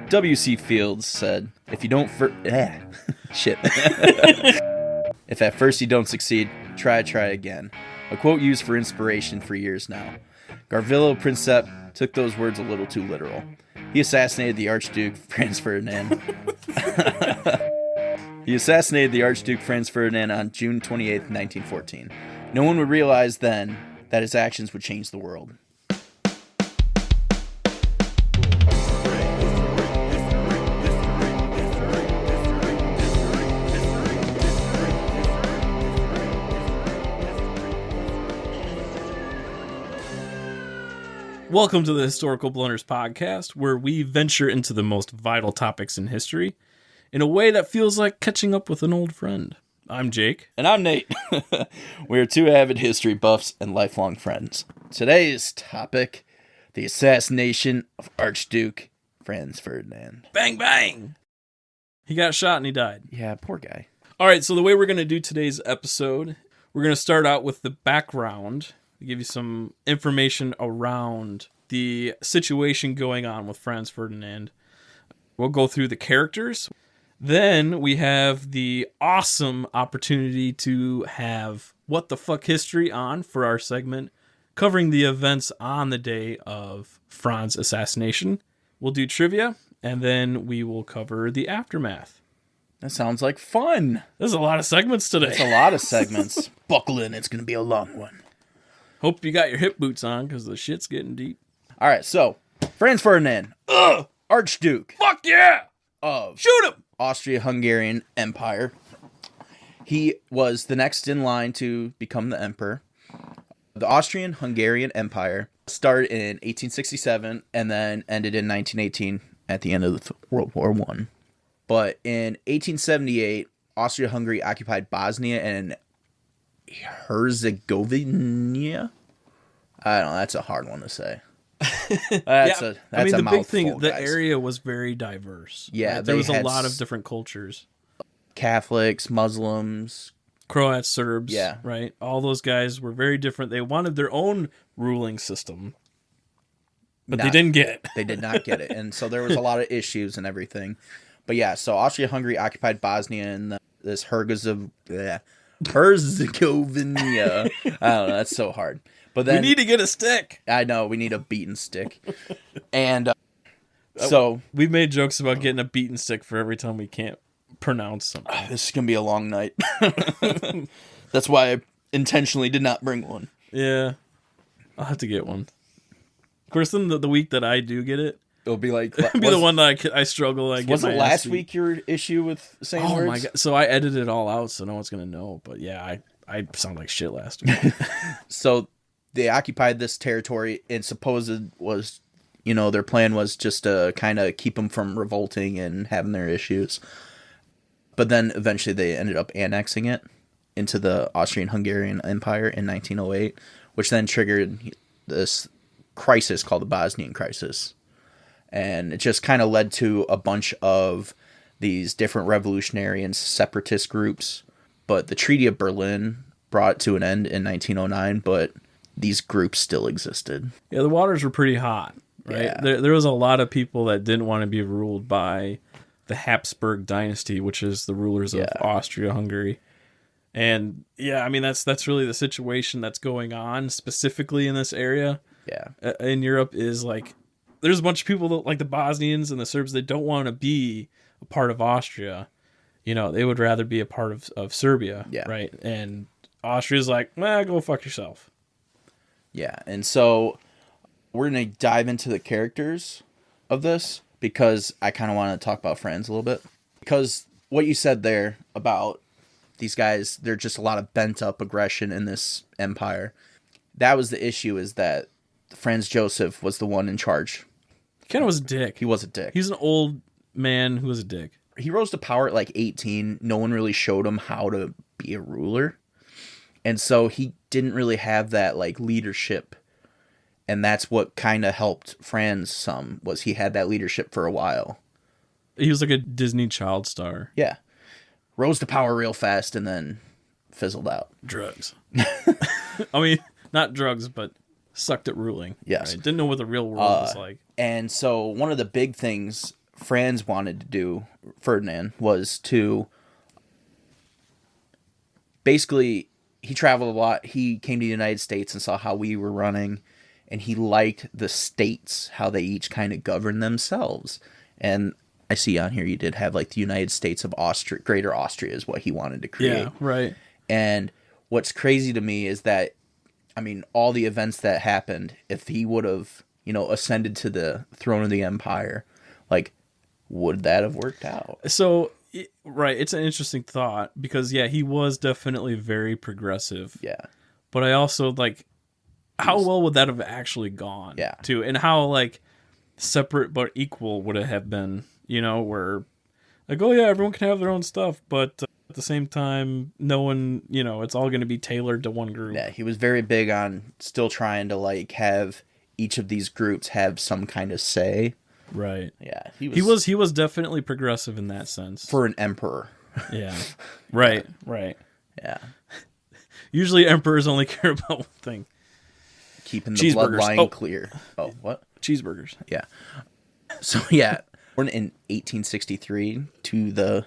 W.C. Fields said, if you don't shit. If at first you don't succeed, try again. A quote used for inspiration for years now. Gavrilo Princip took those words a little too literal. He assassinated the Archduke Franz Ferdinand. He assassinated the Archduke Franz Ferdinand on June 28, 1914. No one would realize then that his actions would change the world. Welcome to the Historical Blunders podcast, where we venture into the most vital topics in history in a way that feels like catching up with an old friend. I'm Jake. And I'm Nate. We are two avid history buffs and lifelong friends. Today's topic, the assassination of Archduke Franz Ferdinand. Bang, bang! He got shot and he died. Yeah, poor guy. All right, so the way we're going to do today's episode, we're going to start out with the background, give you some information around the situation going on with Franz Ferdinand. We'll go through the characters. Then we have the awesome opportunity to have What the Fuck History on for our segment, covering the events on the day of Franz assassination. We'll do trivia, and then we will cover the aftermath. That sounds like fun. There's a lot of segments today. It's a lot of segments. Buckle in, it's going to be a long one. Hope you got your hip boots on, because the shit's getting deep. All right, so Franz Ferdinand, Archduke. Fuck yeah! Of Shoot him! Austria-Hungarian Empire. He was the next in line to become the emperor. The Austrian Hungarian Empire started in 1867 and then ended in 1918 at the end of World War I. But in 1878, Austria-Hungary occupied Bosnia and Herzegovina. I don't know. That's a hard one to say. That's a the mouthful, big thing, the guys. area was very diverse. Yeah, right? There was a lot of different cultures. Catholics, Muslims, Croats, Serbs, yeah, right? All those guys were very different. They wanted their own ruling system, but they didn't get it. They did not get it, and so there was a lot of issues and everything. But yeah, so Austria-Hungary occupied Bosnia and this Herzegovina. I don't know. That's so hard. But then we need to get a stick. I know we need a beaten stick, and so we've made jokes about getting a beaten stick for every time we can't pronounce something. This is gonna be a long night. That's why I intentionally did not bring one. Yeah, I'll have to get one. Of course, then the week that I do get it, it'll be like it'll be the one that I struggle. Was it last week your issue with saying words? Oh my god! So I edited it all out, so no one's gonna know. But yeah, I sound like shit last week. So they occupied this territory, and supposed was, their plan was just to kind of keep them from revolting and having their issues. But then eventually they ended up annexing it into the Austrian Hungarian Empire in 1908, which then triggered this crisis called the Bosnian Crisis. And it just kind of led to a bunch of these different revolutionary and separatist groups. But the Treaty of Berlin brought it to an end in 1909, but these groups still existed. Yeah, the waters were pretty hot, right? Yeah. There was a lot of people that didn't want to be ruled by the Habsburg dynasty, which is the rulers of Austria-Hungary. And yeah, I mean, that's really the situation that's going on specifically in this area. Yeah. In Europe is like, there's a bunch of people that, like the Bosnians and the Serbs, they don't want to be a part of Austria. They would rather be a part of Serbia, right? And Austria's like, go fuck yourself. Yeah, and so we're going to dive into the characters of this because I kind of want to talk about Franz a little bit. Because what you said there about these guys, they're just a lot of bent-up aggression in this empire. That was the issue, is that Franz Joseph was the one in charge. He kind of was a dick. He was a dick. He's an old man who was a dick. He rose to power at like 18. No one really showed him how to be a ruler. And so he didn't really have that like leadership. And that's what kind of helped Franz some, was he had that leadership for a while. He was like a Disney child star. Yeah. Rose to power real fast and then fizzled out. Drugs. I mean, not drugs, but sucked at ruling. Yes. Right? Didn't know what the real world was like. And so one of the big things Franz wanted to do, Ferdinand, was to basically, he traveled a lot. He came to the United States and saw how we were running, and he liked the states, how they each kind of govern themselves. And I see on here you did have like the United States of Austria, Greater Austria is what he wanted to create. Yeah, right. And what's crazy to me is that, I mean, all the events that happened, if he would have, ascended to the throne of the empire, like, would that have worked out? So, right, it's an interesting thought because, yeah, he was definitely very progressive. Yeah. But I also, like, how well would that have actually gone? Yeah. Too? And how, like, separate but equal would it have been, where, like, oh, yeah, everyone can have their own stuff, but at the same time, no one, it's all going to be tailored to one group. Yeah, he was very big on still trying to, like, have each of these groups have some kind of say. Right. Yeah. He was definitely progressive in that sense. For an emperor. Yeah. Right. Right. Yeah. Usually emperors only care about one thing. Keeping the bloodline clear. Oh, what? Cheeseburgers. Yeah. So, yeah. Born in 1863 to the,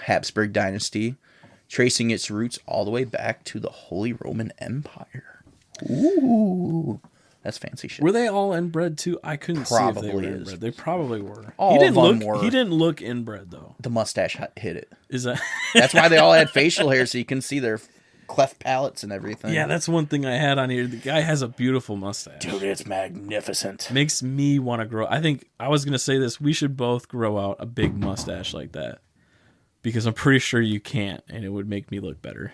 Habsburg dynasty, tracing its roots all the way back to the Holy Roman Empire. Ooh. That's fancy shit. Were they all inbred too? I couldn't see if they were is. inbred. They probably were. All He didn't of them look. were. He didn't look inbred though. The mustache hit it. Is that? That's why they all had facial hair, so you can see their cleft palates and everything. Yeah, that's one thing I had on here. The guy has a beautiful mustache. Dude, it's magnificent. Makes me want to grow. I think I was gonna say this. We should both grow out a big mustache like that because I'm pretty sure you can't, and it would make me look better.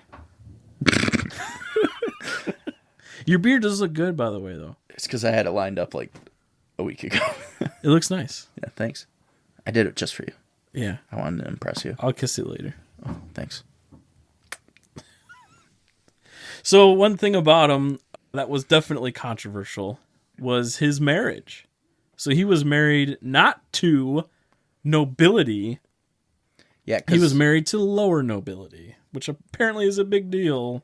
Your beard does look good, by the way, though. It's because I had it lined up like a week ago. It looks nice. Yeah, thanks. I did it just for you. Yeah. I wanted to impress you. I'll kiss it later. Oh, thanks. So one thing about him that was definitely controversial was his marriage. So he was married not to nobility. Yeah, he was married to lower nobility, which apparently is a big deal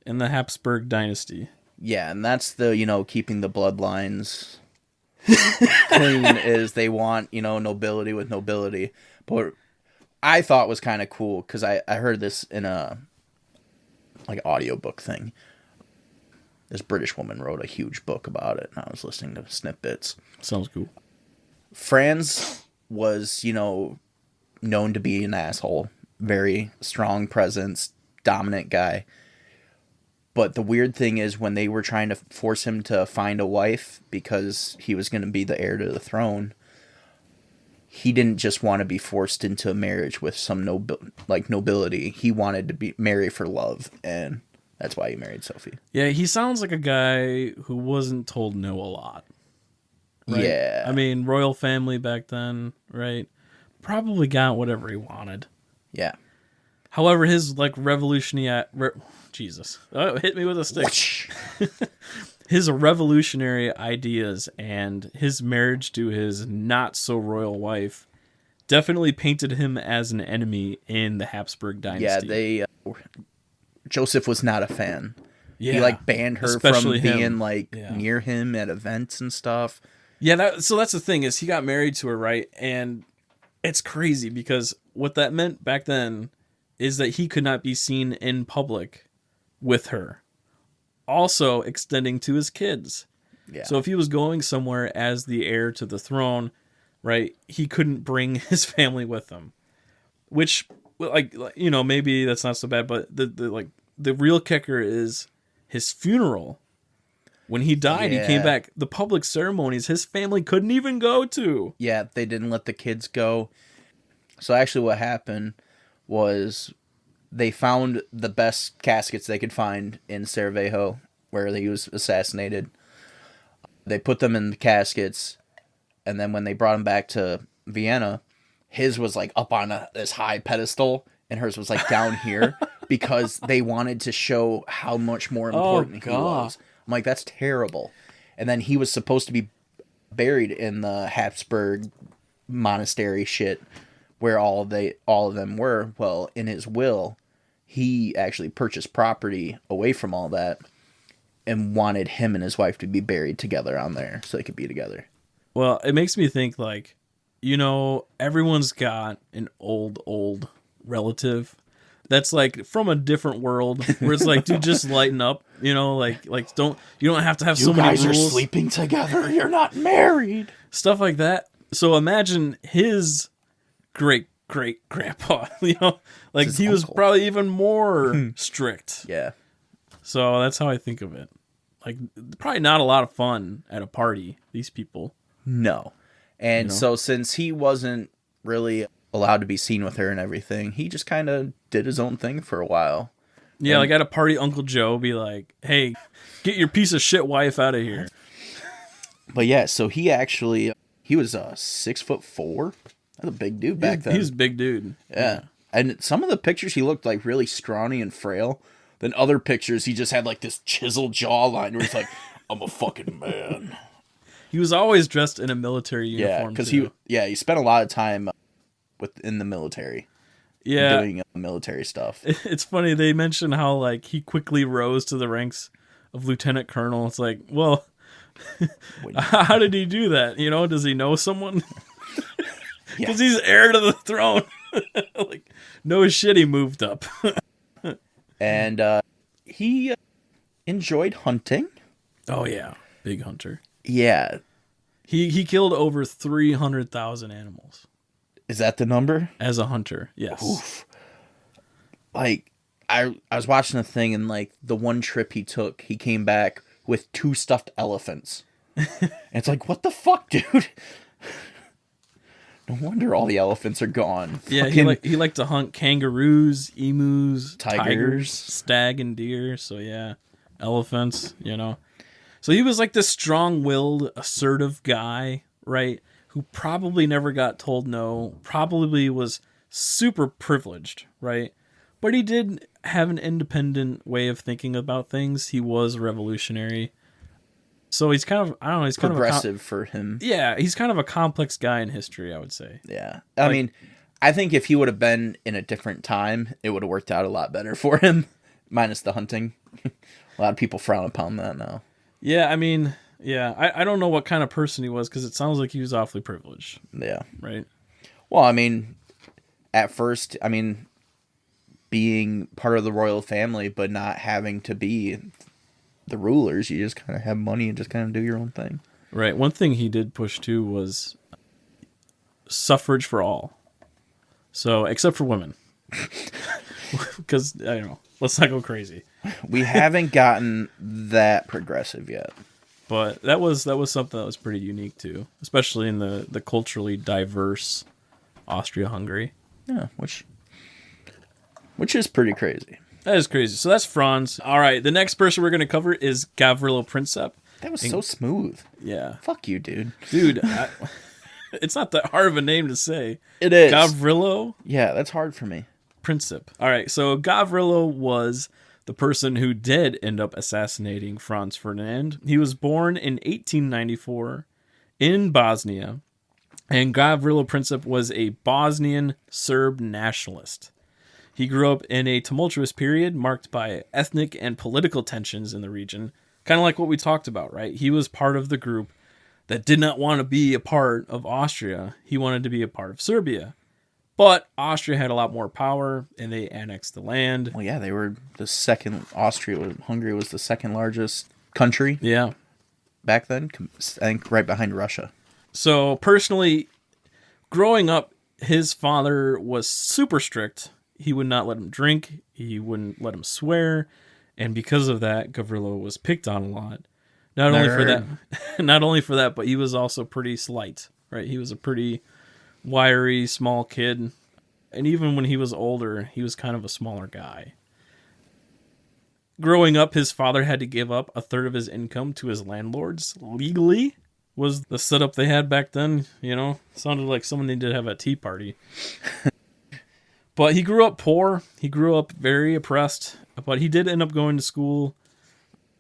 in the Habsburg dynasty. Yeah, and that's the, keeping the bloodlines clean is they want, nobility with nobility. But I thought was kind of cool because I heard this in a audiobook thing. This British woman wrote a huge book about it, and I was listening to snippets. Sounds cool. Franz was, known to be an asshole. Very strong presence, dominant guy. But the weird thing is when they were trying to force him to find a wife because he was going to be the heir to the throne, he didn't just want to be forced into a marriage with some nobility. He wanted to marry for love, and that's why he married Sophie. Yeah, he sounds like a guy who wasn't told no a lot. Right? Yeah. I mean, royal family back then, right? Probably got whatever he wanted. Yeah. However, his revolutionary... Jesus. Oh, hit me with a stick. His revolutionary ideas and his marriage to his not-so-royal wife definitely painted him as an enemy in the Habsburg dynasty. Yeah, Joseph was not a fan. Yeah, He, banned her especially from him. being, near him at events and stuff. Yeah, so that's the thing, is he got married to her, right? And it's crazy, because what that meant back then is that he could not be seen in public with her, also extending to his kids. Yeah. So if he was going somewhere as the heir to the throne, right, he couldn't bring his family with him, which, maybe that's not so bad, but the real kicker is his funeral. When he died, He came back. The public ceremonies, his family couldn't even go to. Yeah, they didn't let the kids go. So actually what happened was they found the best caskets they could find in Cervejo, where he was assassinated. They put them in the caskets, and then when they brought him back to Vienna, his was up on this high pedestal, and hers was down here, because they wanted to show how much more important he was. I'm like, that's terrible. And then he was supposed to be buried in the Habsburg monastery shit, where all of them were. Well, in his will, he actually purchased property away from all that and wanted him and his wife to be buried together on there so they could be together. Well, it makes me think everyone's got an old relative that's like from a different world where it's like, dude, just lighten up, you don't have to have so many rules. You guys are sleeping together. You're not married. Stuff like that. So imagine his great grandpa, he was uncle. probably even more strict. Yeah. So that's how I think of it. Like, probably not a lot of fun at a party, these people. No. And so since he wasn't really allowed to be seen with her and everything, he just kind of did his own thing for a while. Yeah, like at a party, Uncle Joe be like, hey, get your piece of shit wife out of here. But yeah, so he was 6'4". That's a big dude back then. He was a big dude. Yeah. And some of the pictures, he looked like really scrawny and frail. Then other pictures, he just had like this chiseled jawline where he's like, I'm a fucking man. He was always dressed in a military uniform. Yeah, because he spent a lot of time in the military. Yeah. Doing military stuff. It's funny, they mention how like he quickly rose to the ranks of lieutenant colonel. It's like, well, how did he do that? Does he know someone? Because he's heir to the throne. Like, no shit, he moved up. And he enjoyed hunting. Oh, yeah. Big hunter. Yeah. He killed over 300,000 animals. Is that the number? As a hunter, yes. Oof. Like, I was watching a thing, and like the one trip he took, he came back with 2 stuffed elephants. And it's like, what the fuck, dude? No wonder all the elephants are gone. Yeah, he liked to hunt kangaroos, emus, tigers, stag, and deer. So yeah, elephants, So he was like this strong-willed, assertive guy, right? Who probably never got told no, probably was super privileged, right? But he did have an independent way of thinking about things. He was revolutionary. So he's kind of, I don't know, he's kind of progressive for him. Yeah, he's kind of a complex guy in history, I would say. Yeah. I mean, I think if he would have been in a different time, it would have worked out a lot better for him, minus the hunting. A lot of people frown upon that now. Yeah, I mean, I don't know what kind of person he was, because it sounds like he was awfully privileged. Yeah. Right? Well, I mean, at first, being part of the royal family, but not having to be the rulers, you just kind of have money and just kind of do your own thing. Right. One thing he did push too was suffrage for all. So, except for women. Because, I don't know, let's not go crazy. We haven't gotten that progressive yet. But that was something that was pretty unique too, especially in the culturally diverse Austria-Hungary. Yeah, which is pretty crazy. That is crazy. So that's Franz. All right, the next person we're going to cover is Gavrilo Princip. That was so smooth. Yeah. Fuck you, dude. Dude, it's not that hard of a name to say. It is. Gavrilo? Yeah, that's hard for me. Princip. All right, so Gavrilo was the person who did end up assassinating Franz Ferdinand. He was born in 1894 in Bosnia, and Gavrilo Princip was a Bosnian Serb nationalist. He grew up in a tumultuous period marked by ethnic and political tensions in the region, kind of like what we talked about, right? He was part of the group that did not want to be a part of Austria. He wanted to be a part of Serbia. But Austria had a lot more power, and they annexed the land. Well, yeah, they were the second. Hungary was the second largest country. Yeah. Back then, I think right behind Russia. So, personally, growing up, his father was super strict. He would not let him drink. He wouldn't let him swear. And because of that, Gavrilo was picked on a lot. Not only for that, but he was also pretty slight, right? He was a pretty wiry, small kid. And even when he was older, he was kind of a smaller guy. Growing up, his father had to give up a third of his income to his landlords. Legally was the setup they had back then, Sounded like someone they did have at a tea party. But he grew up poor. He grew up very oppressed. But he did end up going to school.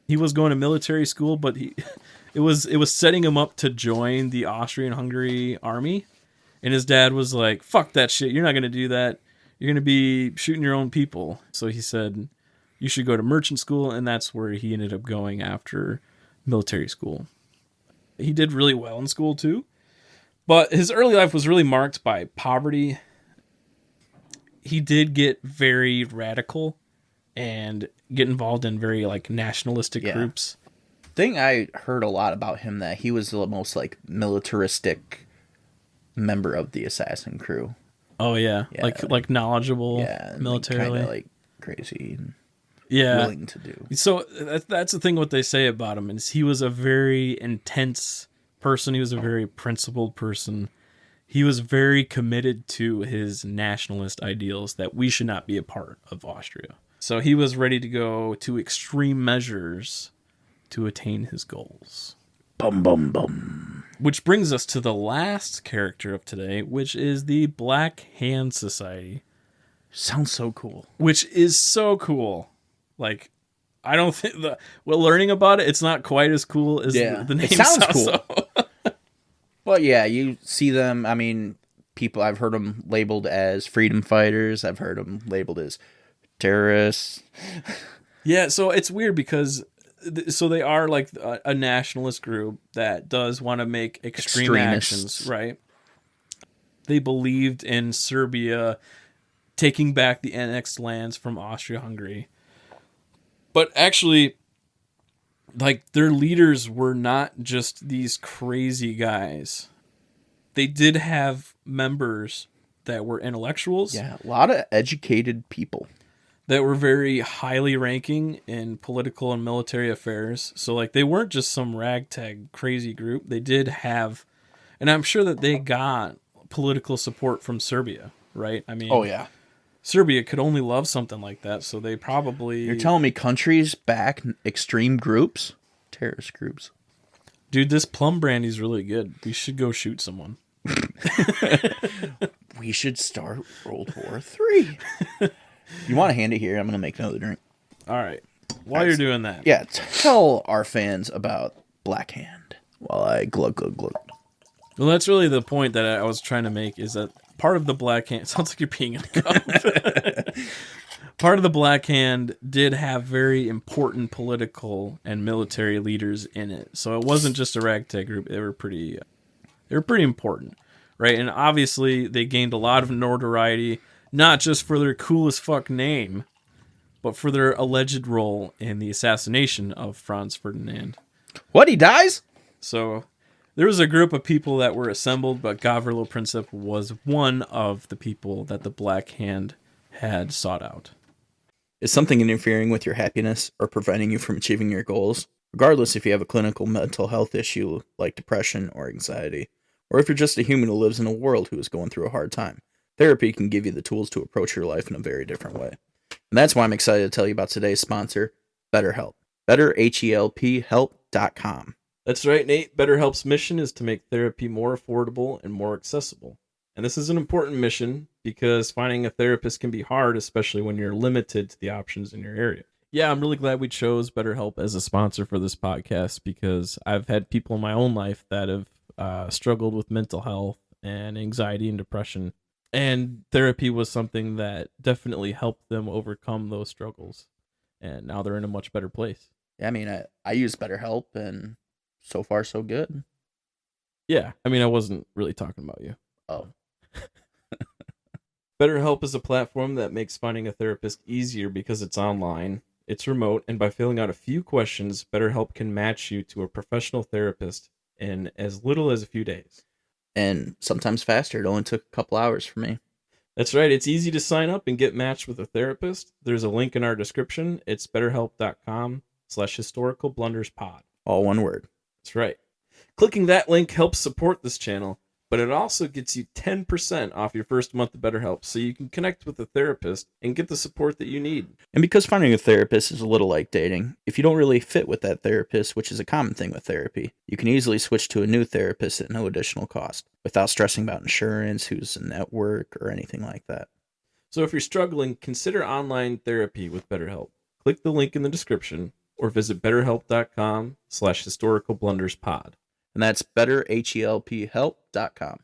He was going to military school, but it was setting him up to join the Austrian Hungary army. And his dad was like, fuck that shit. You're not going to do that. You're going to be shooting your own people. So he said, you should go to merchant school. And that's where he ended up going after military school. He did really well in school too. But his early life was really marked by poverty. He did get very radical and get involved in very like nationalistic groups. Thing I heard a lot about him that he was the most like militaristic member of the assassin crew. Oh yeah, like knowledgeable, militarily, kind of like crazy. And willing to do. So that's the thing. What they say about him is he was a very intense person. He was a very principled person. He was very committed to his nationalist ideals that we should not be a part of Austria. So he was ready to go to extreme measures to attain his goals. Bum, bum, bum. Which brings us to the last character of today, which is the Black Hand Society. Sounds so cool. Which is so cool. Like, I don't think learning about it, it's not quite as cool as the name sounds cool. So. Well, yeah, you see them. I mean, people, I've heard them labeled as freedom fighters. I've heard them labeled as terrorists. Yeah, so it's weird because they are like a nationalist group that does want to make extreme actions, right? They believed in Serbia taking back the annexed lands from Austria-Hungary. But actually, like, their leaders were not just these crazy guys. They did have members that were intellectuals. Yeah, a lot of educated people. That were very highly ranking in political and military affairs. So, like, they weren't just some ragtag crazy group. They did have, and I'm sure that they got political support from Serbia, right? I mean, oh yeah, Serbia could only love something like that, so they probably... You're telling me countries back extreme groups? Terrorist groups. Dude, this plum brandy's really good. We should go shoot someone. We should start World War III. You want to hand it here? I'm going to make another drink. All right. While you're doing that. Yeah, tell our fans about Black Hand while I glug, glug, glug. Well, that's really the point that I was trying to make, is that part of the Black Hand... Sounds like you're peeing in a cup. Part of the Black Hand did have very important political and military leaders in it. So it wasn't just a ragtag group. They were pretty important, right? And obviously, they gained a lot of notoriety, not just for their cool as fuck name, but for their alleged role in the assassination of Franz Ferdinand. What, he dies? So there was a group of people that were assembled, but Gavrilo Princip was one of the people that the Black Hand had sought out. Is something interfering with your happiness or preventing you from achieving your goals? Regardless if you have a clinical mental health issue like depression or anxiety, or if you're just a human who lives in a world who is going through a hard time, therapy can give you the tools to approach your life in a very different way. And that's why I'm excited to tell you about today's sponsor, BetterHelp. BetterHelp.com. That's right, Nate. BetterHelp's mission is to make therapy more affordable and more accessible. And this is an important mission because finding a therapist can be hard, especially when you're limited to the options in your area. Yeah, I'm really glad we chose BetterHelp as a sponsor for this podcast because I've had people in my own life that have struggled with mental health and anxiety and depression. And therapy was something that definitely helped them overcome those struggles. And now they're in a much better place. Yeah, I mean, I use BetterHelp, and so far, so good. Yeah, I mean, I wasn't really talking about you. Oh. BetterHelp is a platform that makes finding a therapist easier because it's online, it's remote, and by filling out a few questions, BetterHelp can match you to a professional therapist in as little as a few days. And sometimes faster. It only took a couple hours for me. That's right. It's easy to sign up and get matched with a therapist. There's a link in our description. It's betterhelp.com/historicalblunderspod. All one word. That's right. Clicking that link helps support this channel, but it also gets you 10% off your first month of BetterHelp, so you can connect with a therapist and get the support that you need. And because finding a therapist is a little like dating, if you don't really fit with that therapist, which is a common thing with therapy, you can easily switch to a new therapist at no additional cost, without stressing about insurance, who's in network, or anything like that. So if you're struggling, consider online therapy with BetterHelp. Click the link in the description, or visit betterhelp.com/historicalblunderspod. And that's betterhelp.com.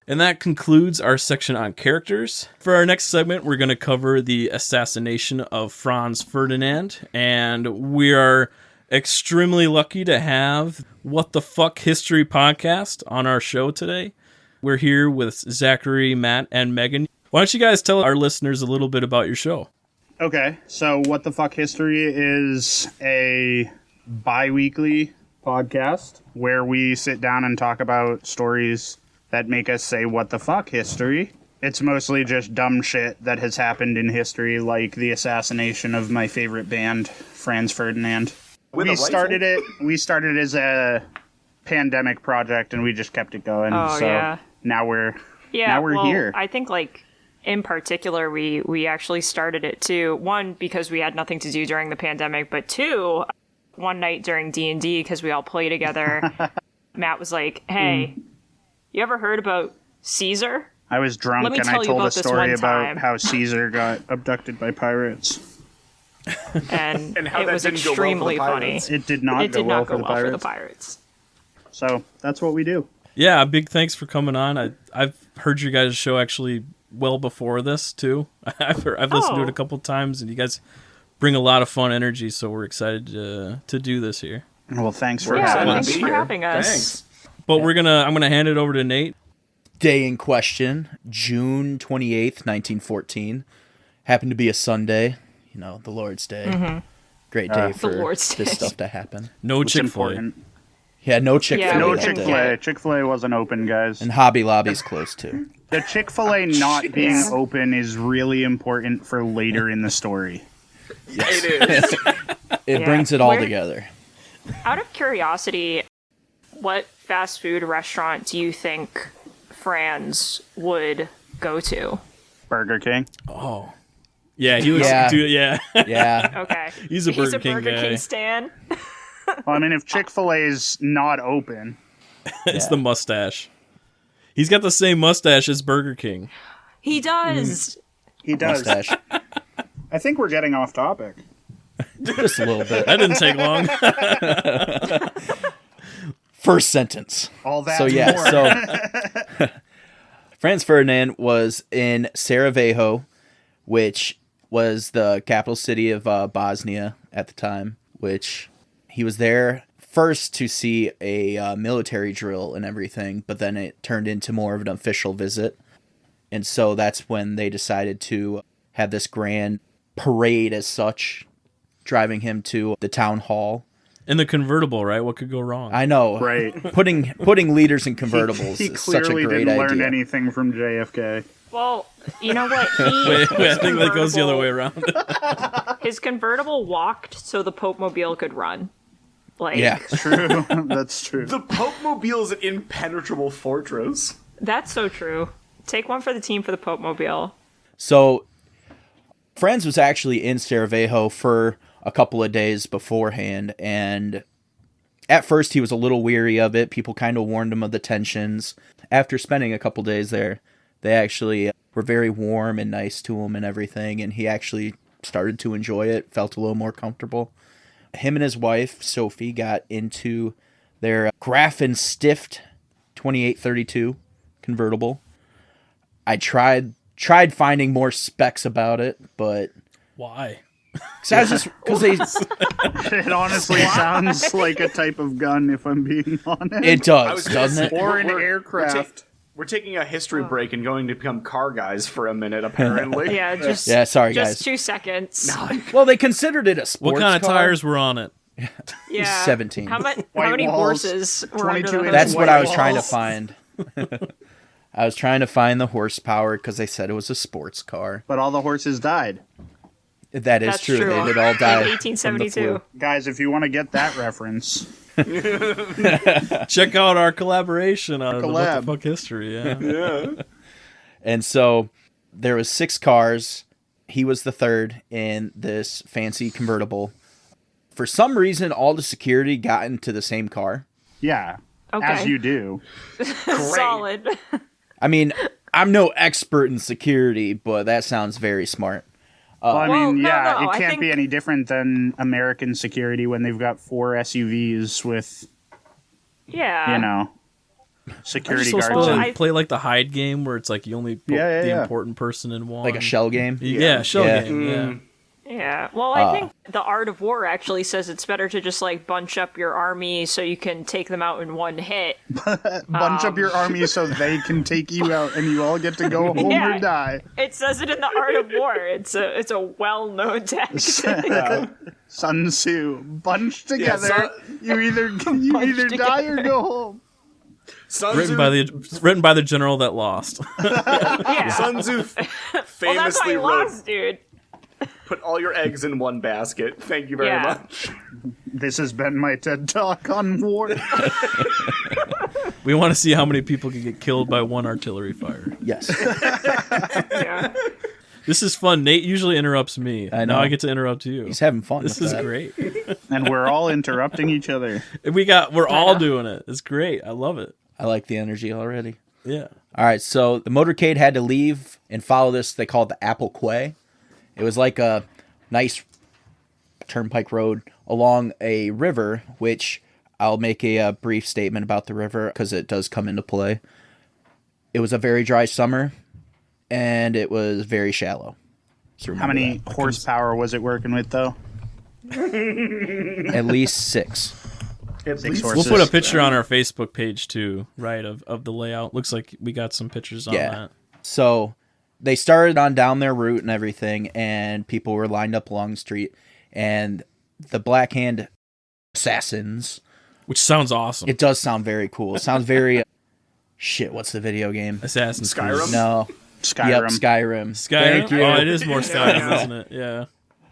And that concludes our section on characters. For our next segment, we're going to cover the assassination of Franz Ferdinand. And we are extremely lucky to have What the Fuck History podcast on our show today. We're here with Zachary, Matt, and Megan. Why don't you guys tell our listeners a little bit about your show? Okay, so What the Fuck History is a bi-weekly podcast where we sit down and talk about stories that make us say what the fuck history. It's mostly just dumb shit that has happened in history, like the assassination of my favorite band, Franz Ferdinand. We started it as a pandemic project, and we just kept it going. Now we're here. I think, like, in particular, we actually started it too. One, because we had nothing to do during the pandemic, but two, one night during D&D, because we all play together, Matt was like, hey, you ever heard about Caesar? I was drunk and I told a story about how Caesar got abducted by pirates. And it was extremely funny. It did not go well for the Pirates. So that's what we do. Yeah, big thanks for coming on. I've heard your guys' show actually well before this too. I've listened to it a couple times, and you guys bring a lot of fun energy. So we're excited to do this here. Well, thanks for having us. Thanks for having us. Thanks. But I'm gonna hand it over to Nate. Day in question, June 28th, 1914. Happened to be a Sunday, the Lord's Day. Mm-hmm. Great day for this stuff to happen. No Chick-fil-A. Yeah, no Chick-fil-A. No Chick-fil-A. Chick-fil-A wasn't open, guys. And Hobby Lobby's closed too. The Chick-fil-A not being open is really important for later in the story. Yes. It is. It brings it all together. Out of curiosity, what fast food restaurant do you think Franz would go to? Burger King. Oh. Yeah, he looks yeah. Okay. He's a Burger King King stan. Well, I mean, if Chick-fil-A's not open, it's the mustache. He's got the same mustache as Burger King. He does. He does. Mustache. I think we're getting off topic. Just a little bit. That didn't take long. First sentence. All that more. Franz Ferdinand was in Sarajevo, which was the capital city of Bosnia at the time, which he was there first to see a military drill and everything, but then it turned into more of an official visit. And so that's when they decided to have this grand parade as such, driving him to the town hall. In the convertible, right? What could go wrong? I know. Right. Putting leaders in convertibles is such a great idea. He clearly didn't learn anything from JFK. Well, you know what? Wait, I think that goes the other way around. His convertible walked so the Pope Mobile could run. That's true. That's true. The Pope Mobile is an impenetrable fortress. That's so true. Take one for the team for the Pope Mobile. So, Franz was actually in Sarajevo for a couple of days beforehand, and at first he was a little weary of it. People kind of warned him of the tensions. After spending a couple days there, they actually were very warm and nice to him and everything, and he actually started to enjoy it, felt a little more comfortable. Him and his wife, Sophie, got into their Graf and Stift 2832 convertible. I tried finding more specs about it, but why? Because they. It honestly sounds like a type of gun, if I'm being honest. It does, doesn't it? Or an aircraft. We're taking a history break and going to become car guys for a minute, apparently. Sorry, guys. Just 2 seconds. Well, they considered it a sports What kind of car. tires were on it? Yeah. 17. How many horses were under the hood? That's what I was trying to find. I was trying to find the horsepower because they said it was a sports car. But all the horses died. That's true. They did all die. In 1872. Guys, if you want to get that reference, check out our collaboration on the What the Fuck History. Yeah. And so there was 6 cars. He was the third in this fancy convertible. For some reason, all the security got into the same car. Yeah. Okay. As you do. Solid. I mean, I'm no expert in security, but that sounds very smart. Well, I mean, no, it can't be any different than American security when they've got 4 SUVs with, security guards. To play like the hide game where it's like you only put the important person in one. Like a shell game? Yeah, shell game. Yeah. Well, I think the Art of War actually says it's better to just like bunch up your army so you can take them out in one hit. Bunch up your army so they can take you out and you all get to go home or die. It says it in the Art of War. It's a well-known tactic. Sun Tzu, bunch together. You either die or go home. Written by the general that lost. Yeah. Sun Tzu Well, that's how famously he wrote, lost, dude. "Put all your eggs in one basket." Thank you very much. This has been my TED Talk on war. We want to see how many people can get killed by one artillery fire. Yes. Yeah. This is fun. Nate usually interrupts me. I know. Now I get to interrupt you. He's having fun. This with is that. great. And we're all interrupting each other. We're all doing it. It's great. I love it. I like the energy already. Yeah. All right, so the motorcade had to leave and follow this. They called the Apple Quay. It was like a nice turnpike road along a river, which I'll make a brief statement about the river because it does come into play. It was a very dry summer, and it was very shallow. So How many that. horsepower was it working with, though? At least 6. At Six least horses. We'll put a picture on our Facebook page too, right, of the layout. Looks like we got some pictures on that. So they started on down their route and everything, and people were lined up along the street, and the Black Hand assassins. Which sounds awesome. It does sound very cool. It sounds very shit. What's the video game? Assassin's Skyrim? Creed. No. Skyrim. Yep, Skyrim. Skyrim? Thank you. Oh, it is more Skyrim, isn't it? Yeah.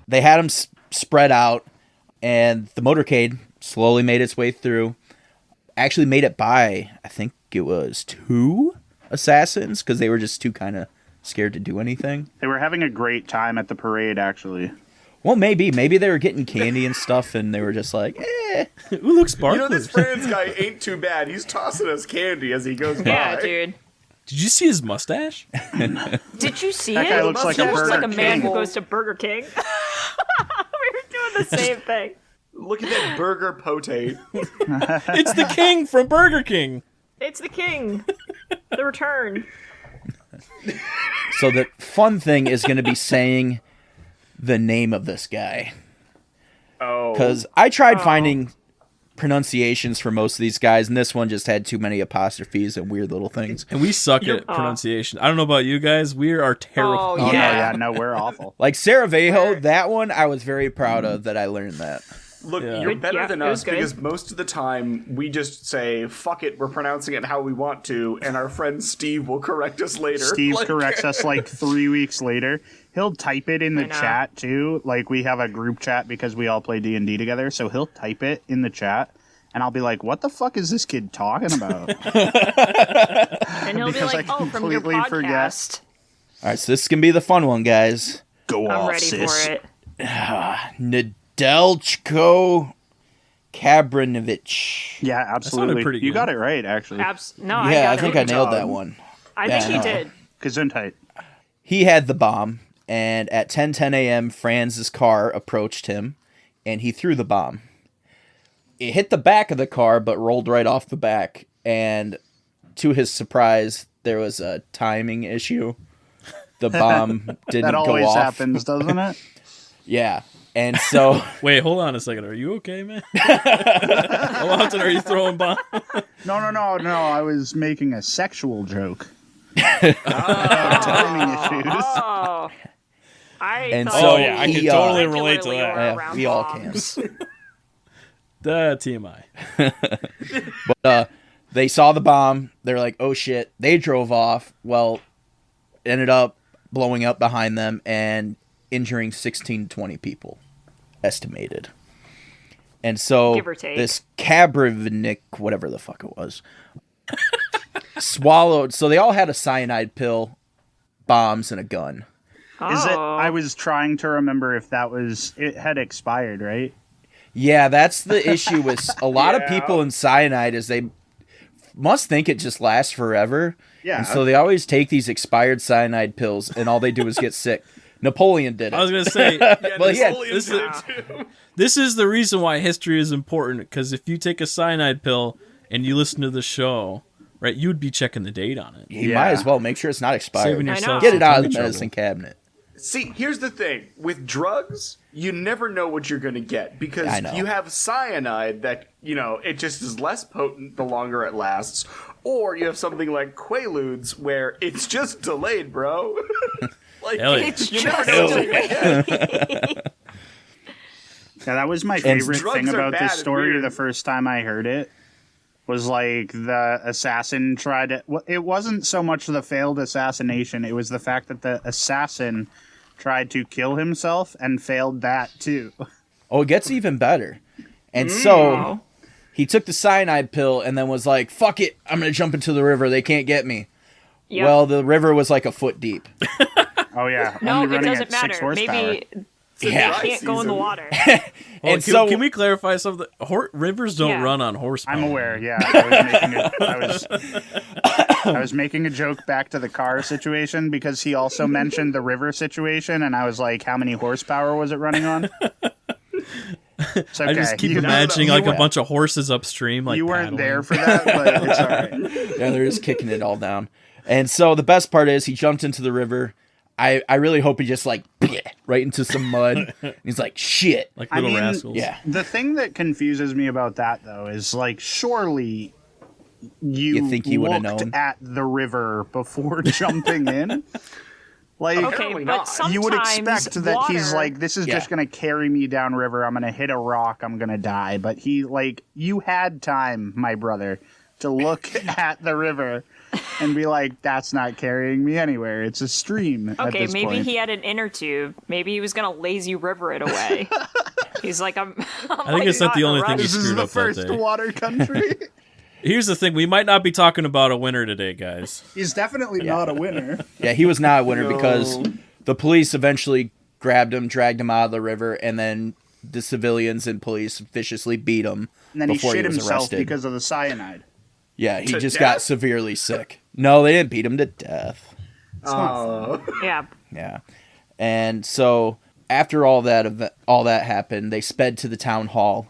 They had them spread out, and the motorcade slowly made its way through. Actually made it by, I think it was 2 assassins, because they were just too kind of scared to do anything. They were having a great time at the parade, actually. Well, maybe they were getting candy and stuff, and they were just like, eh. Ooh, look, You sparkly. know, this Franz guy ain't too bad. He's tossing us candy as he goes by. Yeah, dude. Did you see his mustache? Did you see That it? guy looks like a He looks like a Burger man King. who goes to Burger King. We were doing the same thing. Look at that burger pote. It's the king from Burger King. It's the king. The return. So the fun thing is going to be saying the name of this guy. Oh. Because I tried finding pronunciations for most of these guys, and this one just had too many apostrophes and weird little things. And we suck at pronunciation. I don't know about you guys. We are terrible. Oh, Oh, yeah. no, we're awful. Like Sarajevo, that one I was very proud of that I learned that. Look, Yeah. you're better Yeah, than it was us good. because most of the time we just say, fuck it, we're pronouncing it how we want to, and our friend Steve will correct us later. Steve Like- corrects us like 3 weeks later. He'll type it in the I know. chat, too. Like, we have a group chat because we all play D&D together, so he'll type it in the chat. And I'll be like, what the fuck is this kid talking about? And he'll be Because like, I oh, from your completely forget. podcast. All right, so this is going to be the fun one, guys. Go I'm off, ready sis. for it. Nedeljko Kabrinovic. Yeah, absolutely. pretty You good. got it right, actually. No, Yeah, I I got think it. I nailed job. that one. I think he Yeah. did. Gesundheit. He had the bomb, and at 10:10 a.m., Franz's car approached him, and he threw the bomb. It hit the back of the car, but rolled right off the back, and to his surprise, there was a timing issue. The bomb didn't That go always off. happens, doesn't it? Yeah, and so Wait, hold on a second. Are you okay, man? How often are you throwing bombs? No. I was making a sexual joke. Timing issues. Oh. And thought so you yeah, I can totally relate to regularly that. were around we all bombs. can. The TMI. But they saw the bomb. They're like, "Oh shit!" They drove off. Well, ended up blowing up behind them and injuring 16 to 20 people, estimated. And so Give or take. this Kabrivnik, whatever the fuck it was, swallowed. So they all had a cyanide pill, bombs, and a gun. Is it? Oh. I was trying to remember if that was. It had expired, right? Yeah, that's the issue with a lot of Yeah. people in cyanide is they must think it just lasts forever. Yeah. And so they always take these expired cyanide pills, and all they do is get sick. Napoleon did it. I was going to say, Well, yeah, Napoleon this did is- it too. this is the reason why history is important, because if you take a cyanide pill and you listen to the show, right, you'd be checking the date on it. You Yeah. might as well make sure it's not expired. Saving I yourself know. Get it out of the some medicine cabinet. See, here's the thing. With drugs, you never know what you're going to get because you have cyanide that, it just is less potent the longer it lasts. Or you have something like Quaaludes where it's just delayed, bro. Like, it's you never know what you're going to get. Yeah, that was my favorite thing about this story the first time I heard it. Was like the assassin tried to... It wasn't so much the failed assassination. It was the fact that the assassin tried to kill himself and failed that too. Oh, it gets even better. And so he took the cyanide pill and then was like, fuck it, I'm going to jump into the river. They can't get me. Yep. Well, the river was like a foot deep. Oh, yeah. No, only it doesn't matter. 6 horsepower. Maybe... So they can't go in the water. And so, can we clarify something? Rivers don't run on horsepower. I'm aware. Yeah, I was making a joke back to the car situation because he also mentioned the river situation, and I was like, "How many horsepower was it running on?" It's okay. I just keep imagining like a bunch of horses upstream. Like you weren't paddling. there for that, but it's all right. Yeah, they're just kicking it all down. And so the best part is he jumped into the river. I really hope he just like right into some mud. And he's like, shit. Like little rascals. Yeah. The thing that confuses me about that though is like, surely you think he would have known at the river before jumping in. Like, okay, but sometimes you would expect that he's like, this is just going to carry me down river. I'm going to hit a rock. I'm going to die. But you had time, my brother, to look at the river and be like, that's not carrying me anywhere. It's a stream. Okay, maybe point. he had an inner tube. Maybe he was going to lazy river it away. He's like, I think it's not the only thing he This is screwed the up first that day. water country. Here's the thing. We might not be talking about a winner today, guys. He's definitely not a winner. Yeah, he was not a winner because the police eventually grabbed him, dragged him out of the river, and then the civilians and police viciously beat him And then he before shit was himself arrested. because of the cyanide. Yeah, he just death? got severely sick. No, they didn't beat him to death. Yeah. Yeah. And so after all that happened, they sped to the town hall,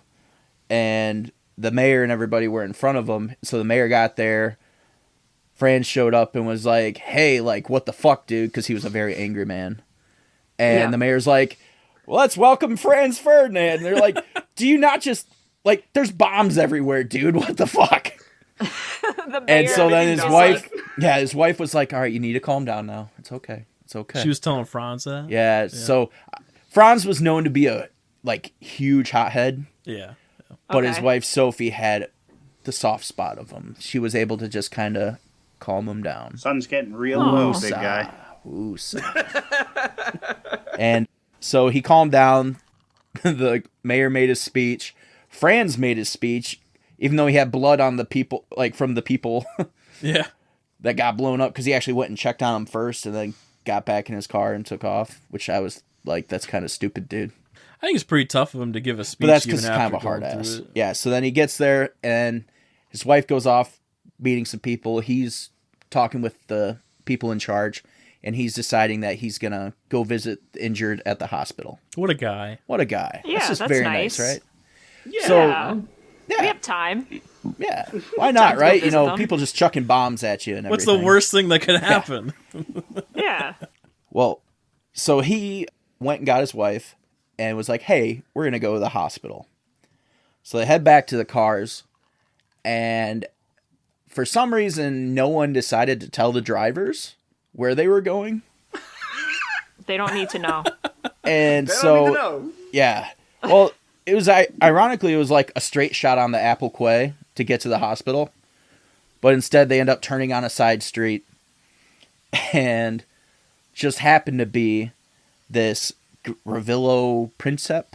and the mayor and everybody were in front of him. So the mayor got there. Franz showed up and was like, hey, like, what the fuck, dude? Because he was a very angry man. And the mayor's like, well, let's welcome Franz Ferdinand. And they're like, do you not just, like, there's bombs everywhere, dude. What the fuck? And so then his wife was like, all right, you need to calm down now. It's okay. It's okay. She was telling Franz that? Yeah. So Franz was known to be a, like, huge hothead. Yeah. But his wife, Sophie, had the soft spot of him. She was able to just kind of calm him down. Sun's getting real low, big guy. And so he calmed down. The mayor made his speech. Franz made his speech, even though he had blood on the people, like from the people that got blown up, because he actually went and checked on them first and then got back in his car and took off, which I was like, that's kind of stupid, dude. I think it's pretty tough of him to give a speech. But that's because even he's kind of a after hard going ass. through it. Yeah, so then he gets there and his wife goes off meeting some people. He's talking with the people in charge, and he's deciding that he's going to go visit the injured at the hospital. What a guy. What a guy. Yeah, that's just that's very nice. nice, right? Yeah. So, We have time. Yeah. Why not, right? You visit know, them. people just chucking bombs at you and What's everything. the worst thing that could happen? Yeah. Well, so he went and got his wife and was like, hey, we're going to go to the hospital. So they head back to the cars, and for some reason, no one decided to tell the drivers where they were going. They don't need to know. And They so, don't need to know. yeah. Well, it was, ironically, it was like a straight shot on the Apple Quay to get to the hospital. But instead, they end up turning on a side street, and just happened to be this Gavrilo Princip.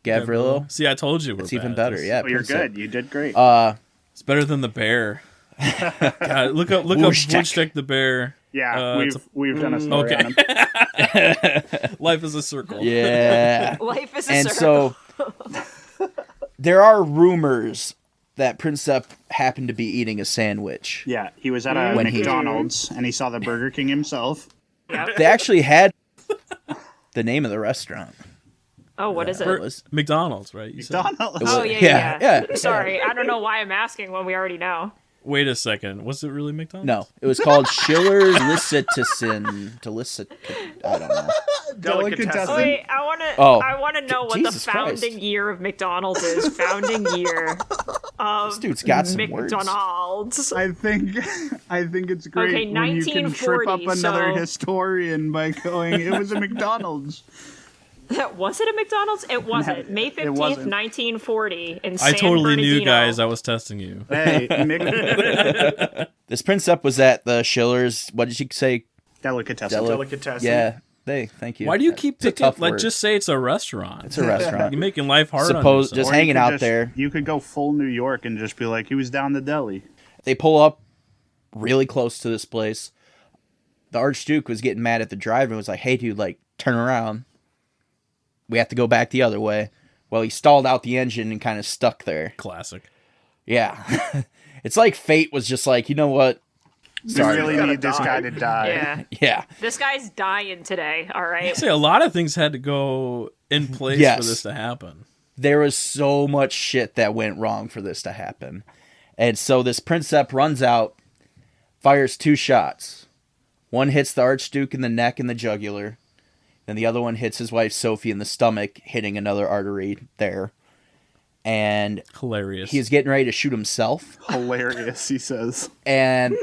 Gavrilo. See, I told you. It's even better. Yeah, Oh, you're Princip. good. You did great. It's better than the bear. God, look up Wojtek the bear. yeah, we've done a story on him. Life is a circle. Yeah. Life is a And circle. so there are rumors that Princip happened to be eating a sandwich. Yeah, he was at a When he- McDonald's and he saw the Burger King himself. They actually had the name of the restaurant. Oh, what is it? It was- McDonald's, right? You said. McDonald's. Oh, Yeah. yeah. Sorry, I don't know why I'm asking when we already know. Wait a second. Was it really McDonald's? No, it was called Schiller's Licitizen. I don't know. Delicatessen. Wait, I want to know what Jesus the founding Christ. year of McDonald's is. Founding year of This dude's got some words. McDonald's. I think it's great Okay, when you can trip up 1940, another so- historian by going, it was a McDonald's. Was it a McDonald's? It wasn't. May 15th, wasn't. 1940 in I San totally knew, Bernardino. guys. I was testing you. Hey, This Princip was at the Schiller's. What did you say? Delicatessen. Delicatessen. Yeah. Thank you. Why do you keep It's a picking? tough Like, word. just say it's a restaurant. It's a restaurant. You're making life hard on Suppose yourself. just Or you hanging could out there. You could go full New York and just be like, he was down the deli. They pull up really close to this place. The Archduke was getting mad at the driver and was like, "Hey, dude, like, turn around. We have to go back the other way." Well, he stalled out the engine and kind of stuck there. Classic. Yeah. It's like fate was just like, you know what? We Sorry, really bro. need this guy to die. Yeah. Yeah. This guy's dying today, all I right? say a lot of things had to go in place Yes. for this to happen. There was so much shit that went wrong for this to happen. And so this Princip runs out, fires 2 shots. One hits the Archduke in the neck and the jugular. And the other one hits his wife Sophie in the stomach, hitting another artery there. And Hilarious. he's getting ready to shoot himself. Hilarious, he says. And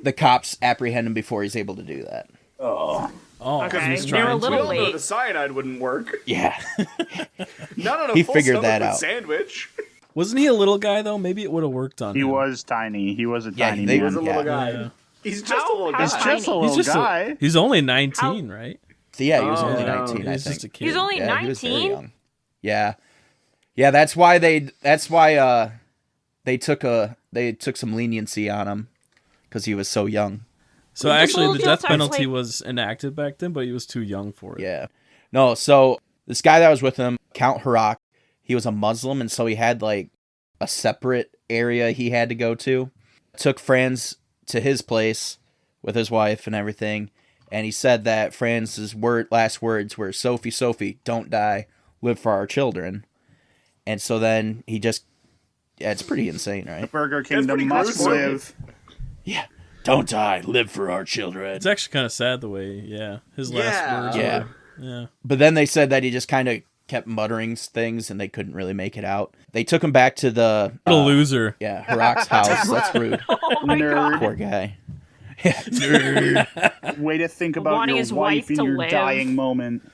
the cops apprehend him before he's able to do that. oh, Okay. he's They were a trying We little to. all know late. the cyanide wouldn't work. Yeah. Not on a He full figured stomach that with out. sandwich. Wasn't he a little guy though? Maybe it would have worked on He him. was tiny. He was a Yeah, tiny they- man. He's a little guy. Yeah. He's just a little How guy. He's just a tiny? little He's just guy. he's only 19, right? Yeah, he was Oh, only yeah. 19, I He's think. just a kid. He's only Yeah, he was very 19? young. Yeah. Yeah, that's why they took some leniency on him because he was so young. So This actually, little the deal death sounds penalty like- was enacted back then, but he was too young for it. Yeah. No, so this guy that was with him, Count Harak, he was a Muslim, and so he had like a separate area he had to go to. Took Franz to his place with his wife and everything, and he said that Franz's last words were, "Sophie, Sophie, don't die, live for our children." And so then he just, yeah, it's pretty insane, right? Burger pretty Kingdom must gruesome. live. Yeah. Don't die, live for our children. It's actually kind of sad the way, his last Yeah. words. Yeah. were- yeah. But then they said that he just kind of kept muttering things and they couldn't really make it out. They took him back to the What a loser. yeah, Harak's house. That's rude. Oh my Nerd. god. Poor guy. Way to think about Wanting your his wife wife in to your live. dying moment.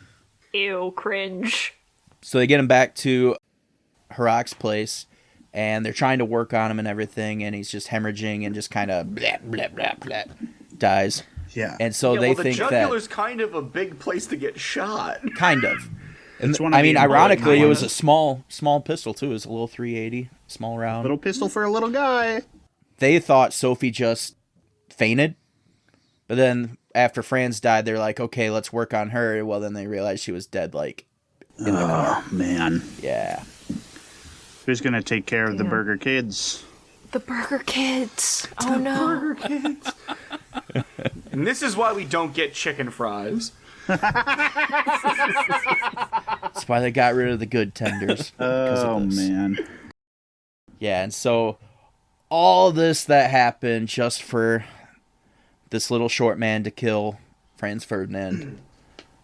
Ew, cringe. So they get him back to Harak's place and they're trying to work on him and everything, and he's just hemorrhaging and just kind of blah, blah, blah, blah, dies. Yeah. And so Yeah, they well, the think jugular's kind of a big place to get shot. that kind of. And It's one of I mean, the ironically, it was important a small pistol too. It was a little 380, small round. Little pistol for a little guy. They thought Sophie just fainted, but then after Franz died, they're like, okay, let's work on her. Well, then they realized she was dead, like in the car. Oh, man. Yeah. Who's going to take care of the Burger Kids? The Burger Kids. Oh no. And this is why we don't get chicken fries. That's why they got rid of the good tenders. because of Oh, this. man. Yeah, and so all this that happened just for this little short man to kill Franz Ferdinand.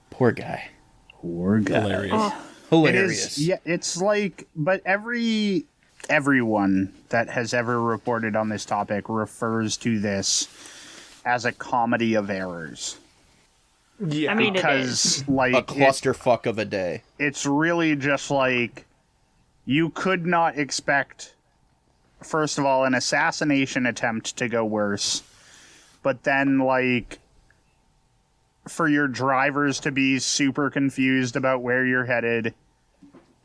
Poor guy. Poor guy. Hilarious. Hilarious. Yeah, it's like, but everyone that has ever reported on this topic refers to this as a comedy of errors. Yeah. I mean, Because, like, A clusterfuck of a day. it's really just like, you could not expect, first of all, an assassination attempt to go worse, but then, like, for your drivers to be super confused about where you're headed.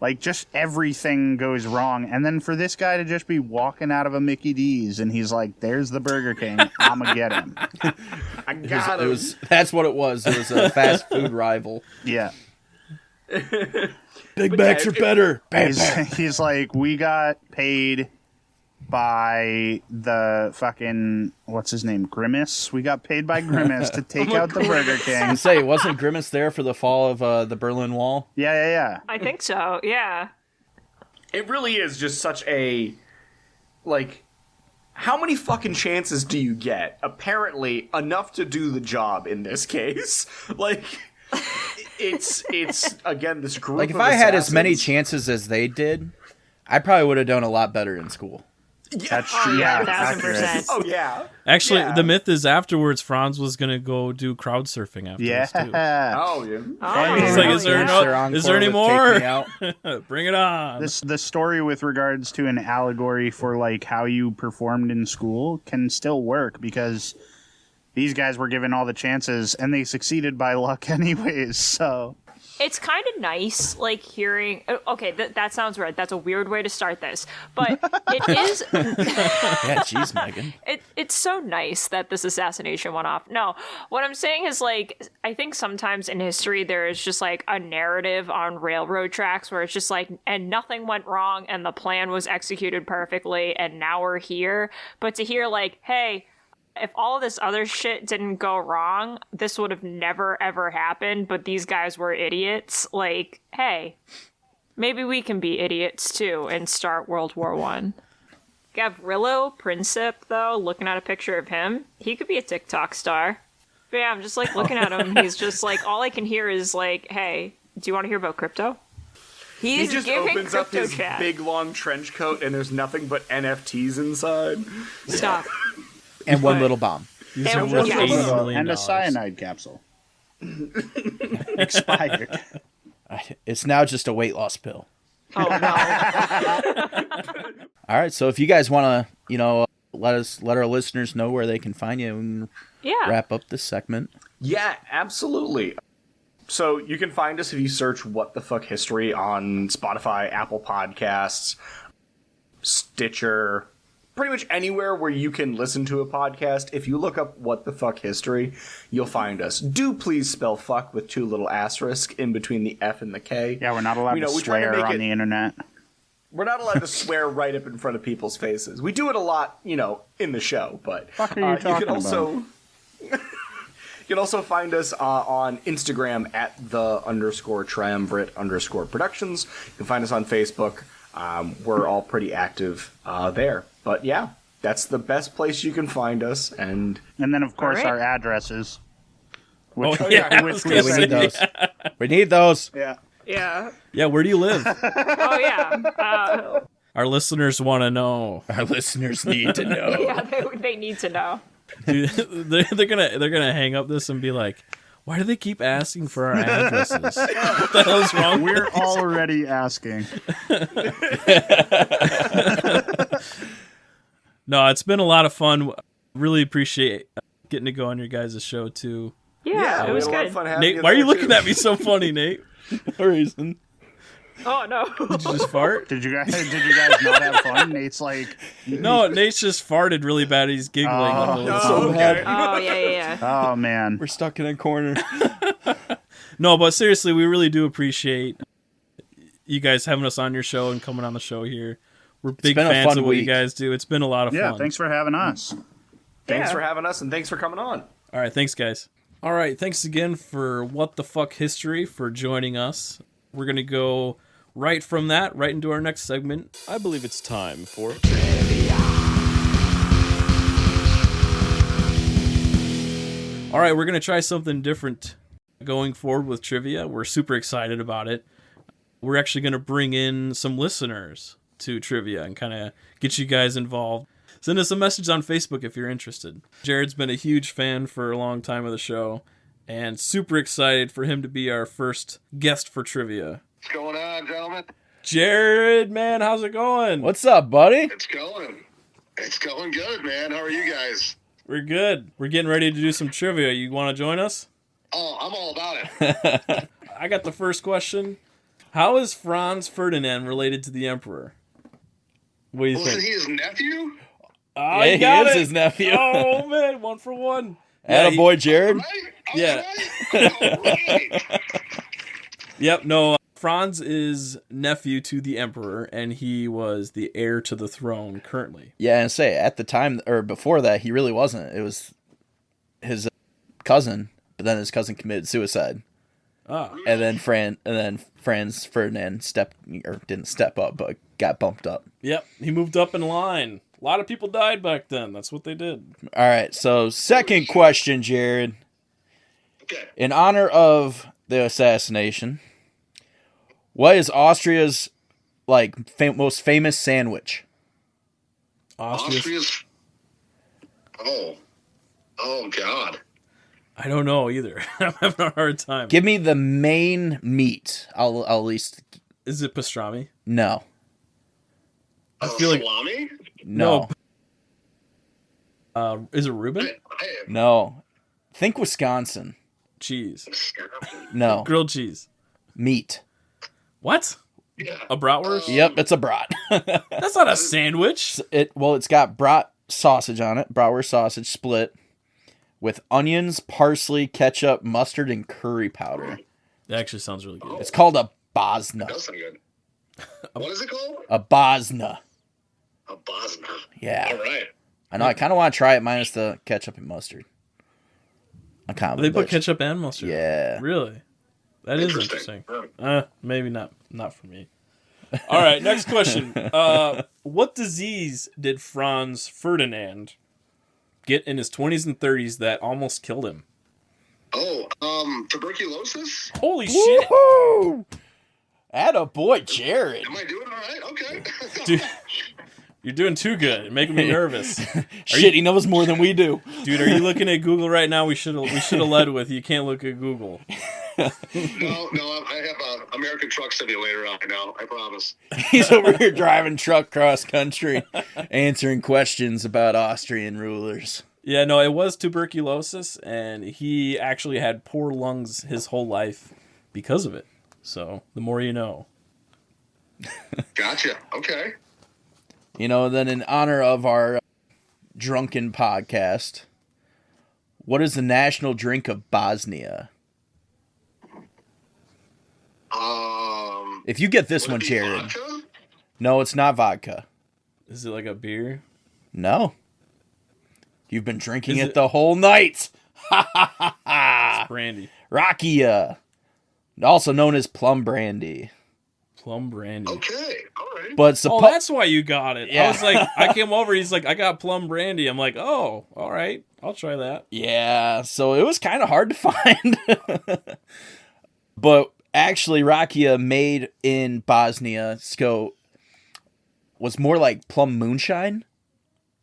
Like, just everything goes wrong. And then for this guy to just be walking out of a Mickey D's and he's like, there's the Burger King, I'ma get him. I got It him. was that's what it was. It was a fast food rival. Yeah. Big Macs are better. Bam, He's, bam. he's like, we got paid by the fucking, what's his name, Grimace? We got paid by Grimace to take out the Burger King. And say, wasn't Grimace there for the fall of the Berlin Wall? Yeah. I think so. Yeah. It really is just such a, like, how many fucking chances do you get? Apparently, enough to do the job in this case. Like, it's again, this group like, if of I had as many assassins- chances as they did, I probably would have done a lot better in school. That's true. Yeah, 1,000%. Oh, yeah. Actually, Yeah. the myth is afterwards Franz was going to go do crowd surfing after this, too. Yeah. Oh, yeah. Oh, It's like, is there Their is there any encore with Take Me more? Out. Bring it on. The story with regards to an allegory for like how you performed in school can still work because these guys were given all the chances and they succeeded by luck anyways. So It's kind of nice, like, hearing... Okay, that sounds right. That's a weird way to start this. But it is... Yeah, jeez, Megan. It's so nice that this assassination went off. No, what I'm saying is, like, I think sometimes in history there is just, like, a narrative on railroad tracks where it's just, like, and nothing went wrong and the plan was executed perfectly and now we're here. But to hear, like, hey... If all of this other shit didn't go wrong, this would have never, ever happened, but these guys were idiots. Like, hey, maybe we can be idiots, too, and start World War I. Gavrilo Princip, though, looking at a picture of him, he could be a TikTok star. But yeah, I'm just, like, looking at him. He's just, like, all I can hear is, like, hey, do you want to hear about crypto? He He's just giving opens up crypto his chat. big, long trench coat, and there's nothing but NFTs inside. Stop. And one little bomb. These And are we'll worth get- $80 million. and a cyanide capsule expired. It's now just a weight loss pill. Oh, no. All right, so if you guys want to, let our listeners know where they can find you and Yeah. wrap up this segment. Yeah, absolutely. So you can find us if you search What the Fuck History on Spotify, Apple Podcasts, Stitcher, pretty much anywhere where you can listen to a podcast. If you look up What the Fuck History, you'll find us. Do please spell fuck with 2 little asterisks in between the F and the K. Yeah, we're not allowed to we try to swear make on it- the internet. We're not allowed to swear right up in front of people's faces. We do it a lot, in the show, but Fuck are you talking can also you can also find us on Instagram at @the_triumvirate_productions. You can find us on Facebook. We're all pretty active there. But yeah, that's the best place you can find us. And And then, of course, All right. our addresses. Oh, Which, yeah, I which was we gonna We say, need those. We need those. Yeah. Yeah. Yeah, where do you live? Oh, yeah. Our listeners want to know. Our listeners need to know. Yeah, they need to know. Dude, they're gonna hang up this and be like, why do they keep asking for our addresses? What the hell's wrong? We're already asking. No, it's been a lot of fun. Really appreciate getting to go on your guys' show too. Yeah, it we was had a lot of good. fun having Nate, you why are you there, looking too. at me so funny, Nate? No reason. Oh, no. Did you just fart? Did you guys not have fun? Nate's like, No, Nate's just farted really bad. He's giggling. Oh, a little. So bad. Oh, yeah. oh man. We're stuck in a corner. No, but seriously, we really do appreciate you guys having us on your show and coming on the show here. We're big been a fans fun of what you week. guys do. It's been a lot of Yeah, fun. thanks for having us. Thanks Yeah. for having us, and thanks for coming on. All right, thanks, guys. All right, thanks again for What the Fuck History for joining us. We're going to go right from that, right into our next segment. I believe it's time for Trivia. All right, we're going to try something different going forward with trivia. We're super excited about it. We're actually going to bring in some listeners to trivia and kind of get you guys involved. Send us a message on Facebook if you're interested. Jared's been a huge fan for a long time of the show, and super excited for him to be our first guest for trivia. What's going on, gentlemen? Jared, man, how's it going? What's up, buddy? It's going. It's going good, man. How are you guys? We're good. We're getting ready to do some trivia. You want to join us? Oh, I'm all about it. I got the first question. How is Franz Ferdinand related to the emperor? What do you Wasn't think? he his nephew? Oh, Yeah, you got he is it. his nephew. Oh, man, 1 for 1. Attaboy, Jared. Right? I was Yeah. right? All right. Yep, no, Franz is nephew to the emperor, and he was the heir to the throne currently. Yeah, and say at the time or before that, he really wasn't. It was his cousin, but then his cousin committed suicide, Ah, and then Franz Ferdinand didn't step up, but got bumped up. yep, he moved up in line. A lot of people died back then. That's what they did. All right, so second question, Jared. Okay. In honor of the assassination, what is Austria's most famous sandwich? Austria's. Oh God. I don't know either. I'm having a hard time. Give me the main meat. I'll at least. Is it pastrami? No. I feel like salami? No. Is it Reuben? No. Think Wisconsin. Cheese. No. Grilled cheese. Meat. What? Yeah. A bratwurst? Yep, it's a brat. That's not a sandwich. It's got brat sausage on it, bratwurst sausage split with onions, parsley, ketchup, mustard, and curry powder. That actually sounds really good. It's called a Bosna. That does sound good. What is it called? A Bosna. A Bosna. Yeah. All right. I know. I kind of want to try it minus the ketchup and mustard. I kind of. They put ketchup and mustard. Yeah. Really? That is interesting. Maybe not for me. All right, next question. What disease did Franz Ferdinand get in his 20s and 30s that almost killed him? Oh, tuberculosis? Holy shit. Woohoo! Attaboy, Jared. Am I doing all right? Okay. Dude, you're doing too good. You're making me nervous. Shit, he knows more than we do. Dude, are you looking at Google right now? We should have led with you can't look at Google. No, I have a American Truck Simulator on now. I promise. He's over here driving truck cross country, answering questions about Austrian rulers. Yeah, no, it was tuberculosis, and he actually had poor lungs his whole life because of it. So, the more you know. Gotcha. Okay. You know, then in honor of our drunken podcast, what is the national drink of Bosnia? If you get this one, Jared. Vodka? No, it's not vodka. Is it like a beer? No. You've been drinking it the whole night. Ha ha ha ha. It's brandy. Rakia. Also known as plum brandy. Plum brandy. Okay. All right. But that's why you got it. Yeah. I was like, I came over, he's like, I got plum brandy. I'm like, oh, all right. I'll try that. Yeah, so it was kind of hard to find. But actually, Rakia made in Bosnia was more like plum moonshine.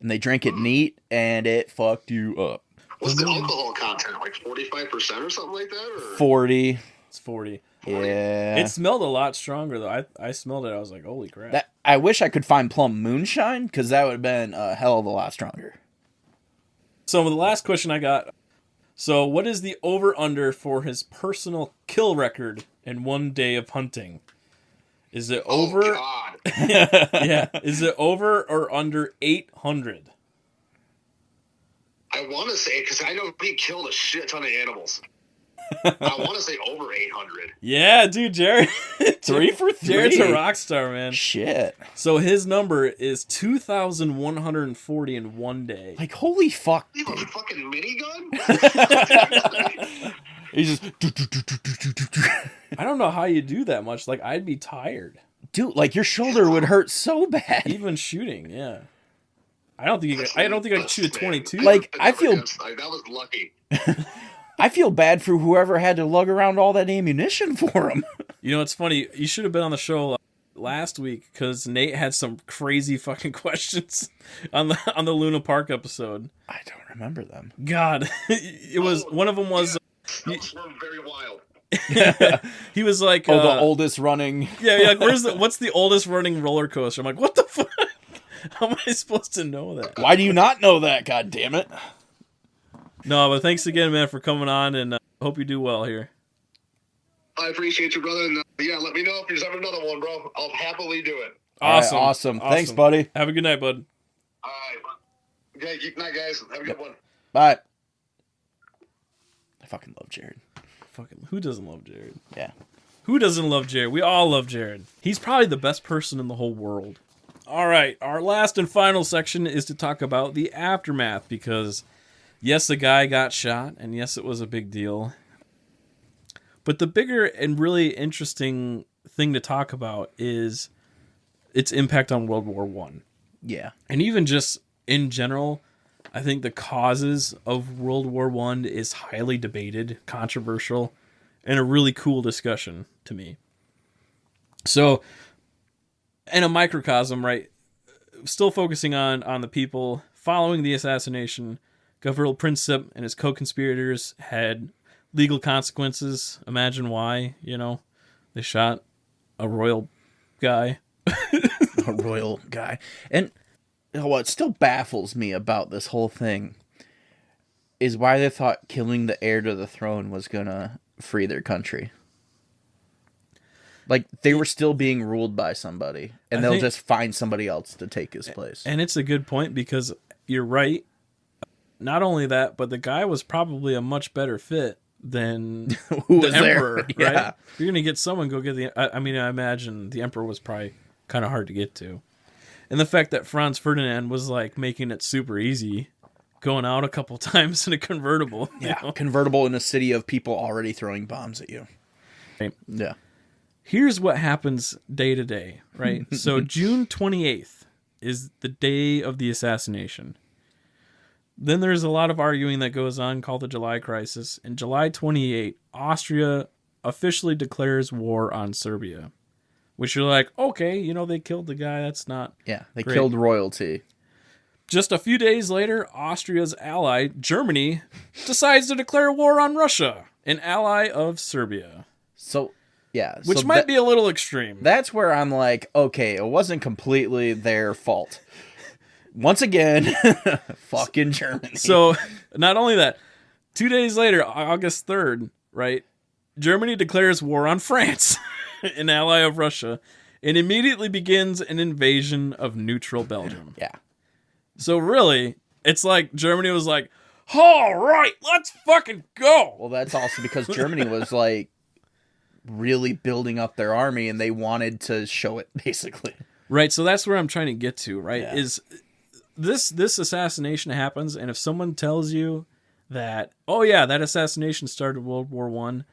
And they drank it neat, and it fucked you up. What's the alcohol content? Like 45% or something like that? Or? 40. It's 40. Yeah. It smelled a lot stronger, though. I smelled it. I was like, holy crap. I wish I could find plum moonshine, because that would have been a hell of a lot stronger. So the last question I got. So what is the over-under for his personal kill record in one day of hunting? Is it over? Oh, God. Yeah. Is it over or under 800? I want to say, because I know he killed a shit ton of animals. I want to say over 800. Yeah, dude, Jared. 3 for 3. Jared's a rock star, man. Shit. So his number is 2,140 in one day. Like, holy fuck. You have a fucking minigun? He's just... I don't know how you do that much. Like, I'd be tired. Dude, like, your shoulder would hurt so bad. Even shooting, yeah. I don't think I could shoot a 22. Like, I feel... That was lucky. I feel bad for whoever had to lug around all that ammunition for him. You know, it's funny. You should have been on the show last week because Nate had some crazy fucking questions on the Luna Park episode. I don't remember them. God, it was one of them was. Those were very wild. He was like, the oldest running. Yeah. What's the oldest running roller coaster? I'm like, what the fuck? How am I supposed to know that? Why do you not know that? God damn it! No, but thanks again, man, for coming on, and hope you do well here. I appreciate you, brother. And, let me know if there's ever another one, bro. I'll happily do it. Awesome. All right, awesome. Thanks, buddy. Have a good night, bud. All right. Okay, good night, guys. Have a good one. Bye. I fucking love Jared. Who doesn't love Jared? Yeah. Who doesn't love Jared? We all love Jared. He's probably the best person in the whole world. All right, our last and final section is to talk about the aftermath because, yes, the guy got shot, and yes, it was a big deal. But the bigger and really interesting thing to talk about is its impact on World War I. Yeah. And even just in general, I think the causes of World War I is highly debated, controversial, and a really cool discussion to me. So, in a microcosm, right, still focusing on the people following the assassination, Gavrilo Princip and his co-conspirators had legal consequences. Imagine why, they shot a royal guy. A royal guy. And what still baffles me about this whole thing is why they thought killing the heir to the throne was gonna free their country. Like, they were still being ruled by somebody, and they'll just find somebody else to take his place. And it's a good point, because you're right. Not only that, but the guy was probably a much better fit than Who the was emperor, there? right? Yeah. You're going to get someone, go get the... I imagine the emperor was probably kind of hard to get to. And the fact that Franz Ferdinand was, like, making it super easy, going out a couple times in a convertible. Yeah, convertible in a city of people already throwing bombs at you. Right. Yeah. Here's what happens day to day, right? So June 28th is the day of the assassination. Then there's a lot of arguing that goes on called the July Crisis. And July 28, Austria officially declares war on Serbia. Which you're like, okay, they killed the guy. That's not Yeah, they great. killed royalty. Just a few days later, Austria's ally, Germany, decides to declare war on Russia, an ally of Serbia. So, yeah. Which might be a little extreme. That's where I'm like, okay, it wasn't completely their fault. Once again, fucking Germany. So, not only that, 2 days later, August 3rd, right, Germany declares war on France, an ally of Russia, and immediately begins an invasion of neutral Belgium. Yeah. So really, it's like Germany was like, all right, let's fucking go. Well, that's also because Germany was like really building up their army, and they wanted to show it, basically. Right, so that's where I'm trying to get to, right? Yeah. Is this assassination happens, and if someone tells you that, oh yeah, that assassination started World War I,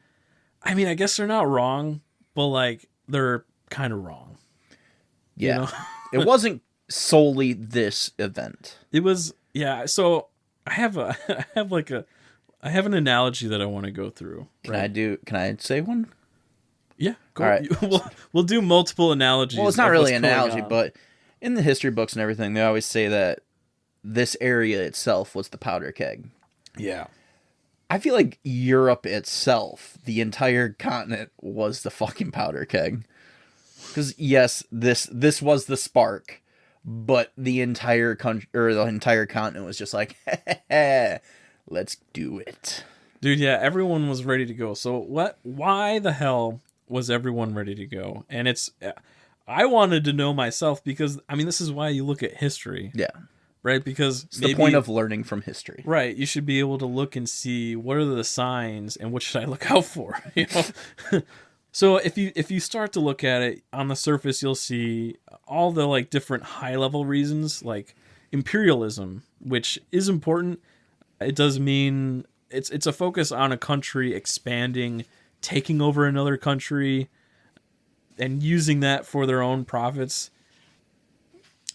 I mean, I guess they're not wrong, but like they're kind of wrong. Yeah. It wasn't solely this event. It was, yeah. So I have an analogy that I want to go through. Can I say one? Yeah, go. All right. We'll do multiple analogies. Well, it's not of really what's an going analogy, on. but in the history books and everything, they always say that this area itself was the powder keg. Yeah. I feel like Europe itself, the entire continent, was the fucking powder keg. Because yes, this was the spark, but the entire country or the entire continent was just like, let's do it, dude. Yeah, everyone was ready to go. So what? Why the hell was everyone ready to go? And I wanted to know myself, because I mean, this is why you look at history. Yeah. Right, because it's the point of learning from history. Right, you should be able to look and see what are the signs and what should I look out for. So if you start to look at it on the surface, you'll see all the like different high level reasons, like imperialism, which is important. It does mean it's a focus on a country expanding, taking over another country, and using that for their own profits.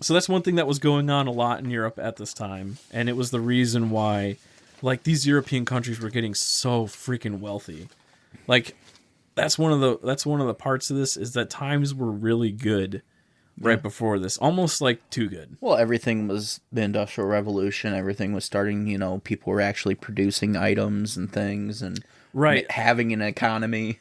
So that's one thing that was going on a lot in Europe at this time, and it was the reason why, like, these European countries were getting so freaking wealthy. Like, that's one of the parts of this, is that times were really good right before this, almost like too good. Well, everything was the Industrial Revolution. Everything was starting. People were actually producing items and things, and having an economy.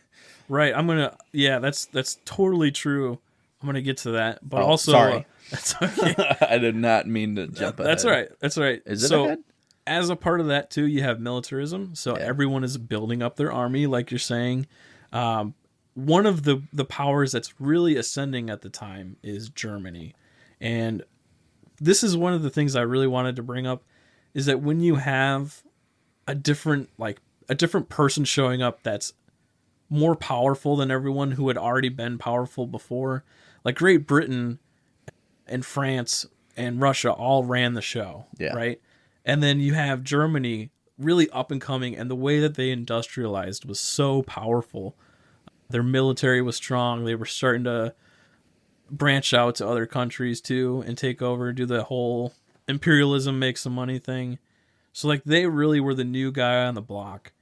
Right. That's totally true. I'm gonna get to that, but also sorry. That's okay. I did not mean to jump ahead. That's all right. That's all right. Is it ahead? As a part of that too, you have militarism. So everyone is building up their army, like you're saying. One of the powers that's really ascending at the time is Germany, and this is one of the things I really wanted to bring up, is that when you have a different person showing up that's more powerful than everyone who had already been powerful before, like Great Britain and France and Russia all ran the show, right? And then you have Germany really up and coming, and the way that they industrialized was so powerful. Their military was strong. They were starting to branch out to other countries too and take over, do the whole imperialism, make some money thing. So like they really were the new guy on the block,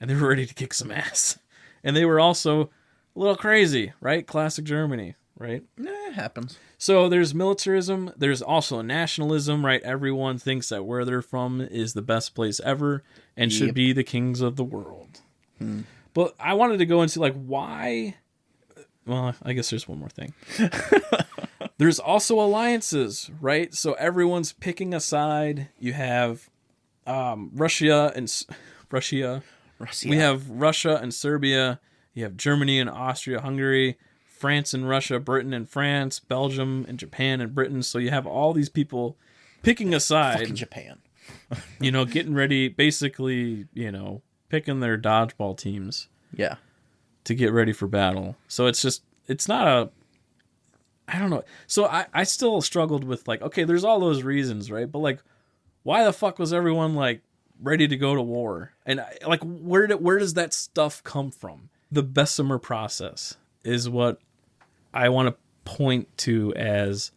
and they were ready to kick some ass. And they were also a little crazy, right? Classic Germany, right? It happens. So there's militarism. There's also nationalism, right? Everyone thinks that where they're from is the best place ever and should be the kings of the world. But I wanted to go into like why. Well, I guess there's one more thing. There's also alliances, right? So everyone's picking a side. You have Russia. We have Russia and Serbia. You have Germany and Austria-Hungary, France and Russia, Britain and France, Belgium and Japan and Britain. So you have all these people picking a side. Fucking Japan. Getting ready, basically, picking their dodgeball teams. Yeah. To get ready for battle. So it's not I don't know. So I still struggled with like, okay, there's all those reasons, right? But like, why the fuck was everyone like ready to go to war? And like, where does that stuff come from? The Bessemer process is what I want to point to as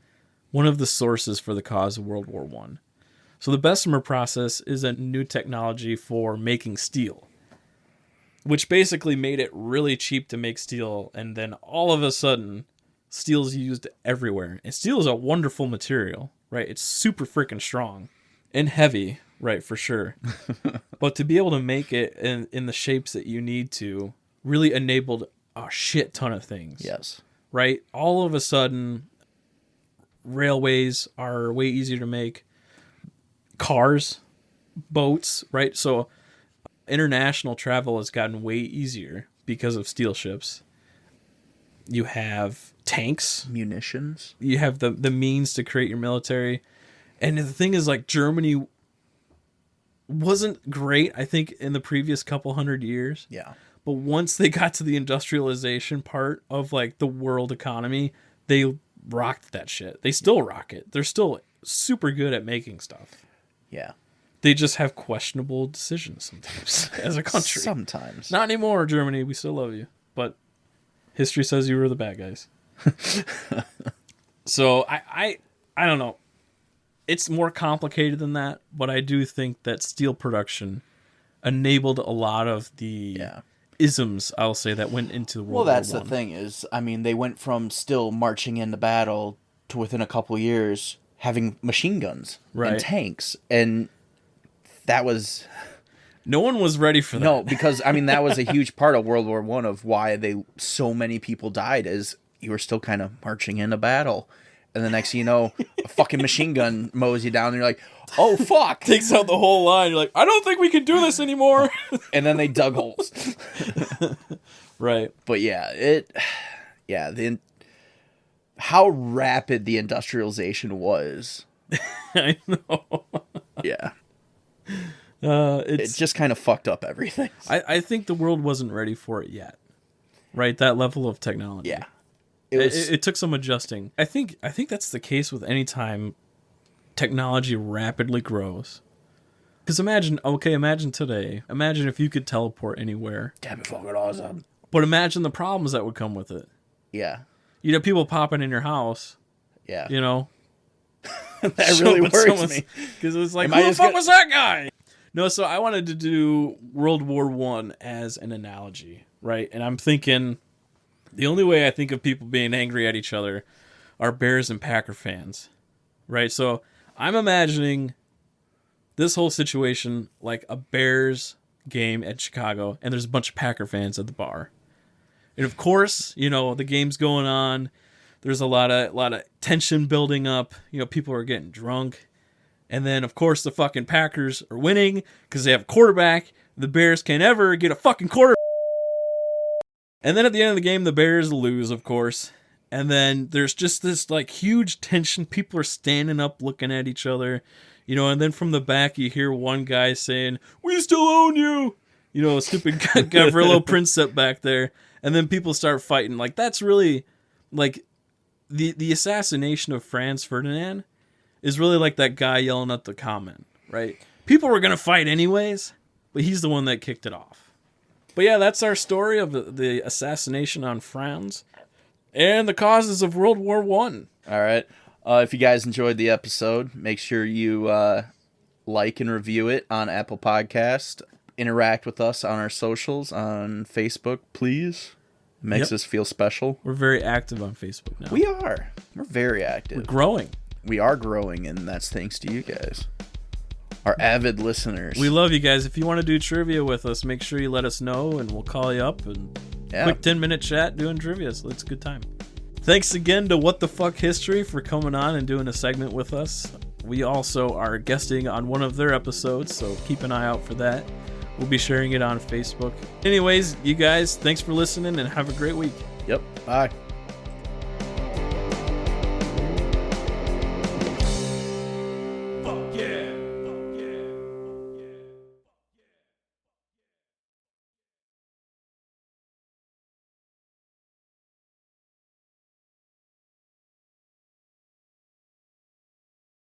one of the sources for the cause of World War I. So the Bessemer process is a new technology for making steel, which basically made it really cheap to make steel. And then all of a sudden, steel's used everywhere. And steel is a wonderful material, right? It's super freaking strong and heavy, right, for sure. But to be able to make it in the shapes that you need to really enabled a shit ton of things. Yes. Right? All of a sudden, railways are way easier to make. Cars, boats, right? So international travel has gotten way easier because of steel ships. You have tanks, munitions. You have the means to create your military. And the thing is, like, Germany wasn't great, I think, in the previous couple hundred years. Yeah. But once they got to the industrialization part of, like, the world economy, they rocked that shit. They still rock it. They're still super good at making stuff. Yeah. They just have questionable decisions sometimes as a country. Sometimes. Not anymore, Germany. We still love you. But history says you were the bad guys. So I don't know. It's more complicated than that, but I do think that steel production enabled a lot of the isms, I'll say, that went into the World War I. Well, that's the thing is, I mean, they went from still marching into battle to within a couple of years having machine guns and tanks, and that was... No one was ready for that. No, because, I mean, that was a huge part of World War I of why so many people died, is you were still kind of marching into battle. And the next thing you know, a fucking machine gun mows you down, and you're like, oh, fuck. Takes out the whole line. You're like, I don't think we can do this anymore. And then they dug holes. Right. But how rapid the industrialization was. I know. Yeah. It just kind of fucked up everything. I think the world wasn't ready for it yet. Right? That level of technology. Yeah. It took some adjusting. I think that's the case with any time technology rapidly grows. Because imagine today. Imagine if you could teleport anywhere. That'd be fucking awesome. But imagine the problems that would come with it. Yeah. You'd have people popping in your house. Yeah. That really worries me. Because it was like, who the fuck was that guy? No, so I wanted to do World War I as an analogy, right? And I'm thinking... The only way I think of people being angry at each other are Bears and Packer fans, right? So I'm imagining this whole situation like a Bears game at Chicago, and there's a bunch of Packer fans at the bar. And of course, the game's going on. There's a lot of tension building up. People are getting drunk. And then, of course, the fucking Packers are winning because they have a quarterback. The Bears can't ever get a fucking quarterback. And then at the end of the game, the Bears lose, of course. And then there's just this like huge tension. People are standing up looking at each other, and then from the back you hear one guy saying, "We still own you." Stupid Gavrilo Princip back there. And then people start fighting. Like, that's really like the assassination of Franz Ferdinand is really like that guy yelling at the comment, right? People were going to fight anyways, but he's the one that kicked it off. But yeah, that's our story of the assassination on Franz. and the causes of World War I. All right. If you guys enjoyed the episode, make sure you like and review it on Apple Podcast. Interact with us on our socials on Facebook, please. Makes us feel special. We're very active on Facebook now. We are. We're very active. We're growing. We are growing, and that's thanks to you guys. Our avid listeners. We love you guys. If you want to do trivia with us, make sure you let us know, and we'll call you up and quick 10-minute chat doing trivia. So it's a good time. Thanks again to What the Fuck History for coming on and doing a segment with us. We also are guesting on one of their episodes, so keep an eye out for that. We'll be sharing it on Facebook. Anyways, you guys, thanks for listening and have a great week. Yep. Bye.